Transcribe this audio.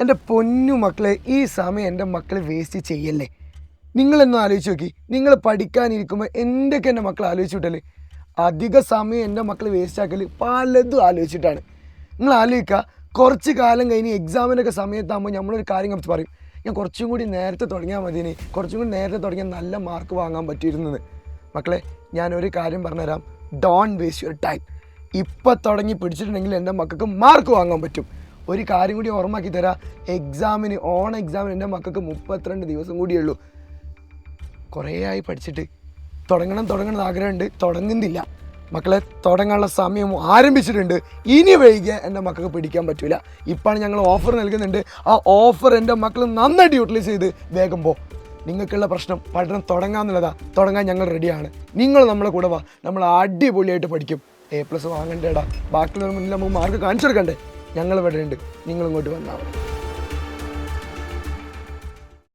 എൻ്റെ പൊന്നു മക്കളെ, ഈ സമയം എൻ്റെ മക്കൾ വേസ്റ്റ് ചെയ്യല്ലേ. നിങ്ങളൊന്നും ആലോചിച്ച് നോക്കി, നിങ്ങൾ പഠിക്കാനിരിക്കുമ്പോൾ എന്തൊക്കെ എൻ്റെ മക്കൾ ആലോചിച്ച് വിട്ടല്ലേ. അധിക സമയം എൻ്റെ മക്കൾ വേസ്റ്റ് ആക്കൽ പലതും ആലോചിച്ചിട്ടാണ്. നിങ്ങൾ ആലോചിക്കുക, കുറച്ച് കാലം കഴിഞ്ഞ് എക്സാമിനൊക്കെ സമയത്താകുമ്പോൾ നമ്മളൊരു കാര്യം കുറച്ച് പറയും, ഞാൻ കുറച്ചും കൂടി നേരത്തെ തുടങ്ങിയാൽ മതിയെന്ന്, കുറച്ചും കൂടി നേരത്തെ തുടങ്ങിയാൽ നല്ല മാർക്ക് വാങ്ങാൻ പറ്റിയിരുന്നത്. മക്കളെ, ഞാനൊരു കാര്യം പറഞ്ഞുതരാം, ഡോണ്ട് വേസ്റ്റ് യുവർ ടൈം. ഇപ്പം തുടങ്ങി പിടിച്ചിട്ടുണ്ടെങ്കിൽ എൻ്റെ മക്കൾക്ക് മാർക്ക് വാങ്ങാൻ പറ്റും. ഒരു കാര്യം കൂടി ഓർമ്മയാക്കി തരാം, ഓൺ എക്സാമിന് എൻ്റെ മക്കൾക്ക് 32 ദിവസം കൂടിയുള്ളൂ. കുറേ ആയി പഠിച്ചിട്ട് തുടങ്ങണം ആഗ്രഹമുണ്ട്, തുടങ്ങുന്നില്ല. മക്കളെ, തുടങ്ങാനുള്ള സമയം ആരംഭിച്ചിട്ടുണ്ട്. ഇനി വൈകിയാൽ എൻ്റെ മക്കൾക്ക് പിടിക്കാൻ പറ്റില്ല. ഇപ്പോഴാണ് ഞങ്ങൾ ഓഫർ നൽകുന്നുണ്ട്. ആ ഓഫർ എൻ്റെ മക്കൾ നന്നായിട്ട് യൂട്ടിലൈസ് ചെയ്ത് വേഗം പോ. നിങ്ങൾക്കുള്ള പ്രശ്നം പഠനം തുടങ്ങാമെന്നുള്ളതാണ്. തുടങ്ങാൻ ഞങ്ങൾ റെഡിയാണ്. നിങ്ങൾ നമ്മളെ കൂടെ വാ, നമ്മൾ അടിപൊളിയായിട്ട് പഠിക്കും. A+ വാങ്ങണ്ടേടാ, ബാക്കിയുള്ളവർ മുന്നിൽ നമുക്ക് മാർക്ക് കാണിച്ചു കൊടുക്കണ്ടേ. ഞങ്ങൾ ഇവിടെ ഉണ്ട്, നിങ്ങളിങ്ങോട്ട് വന്നാൽ മതി.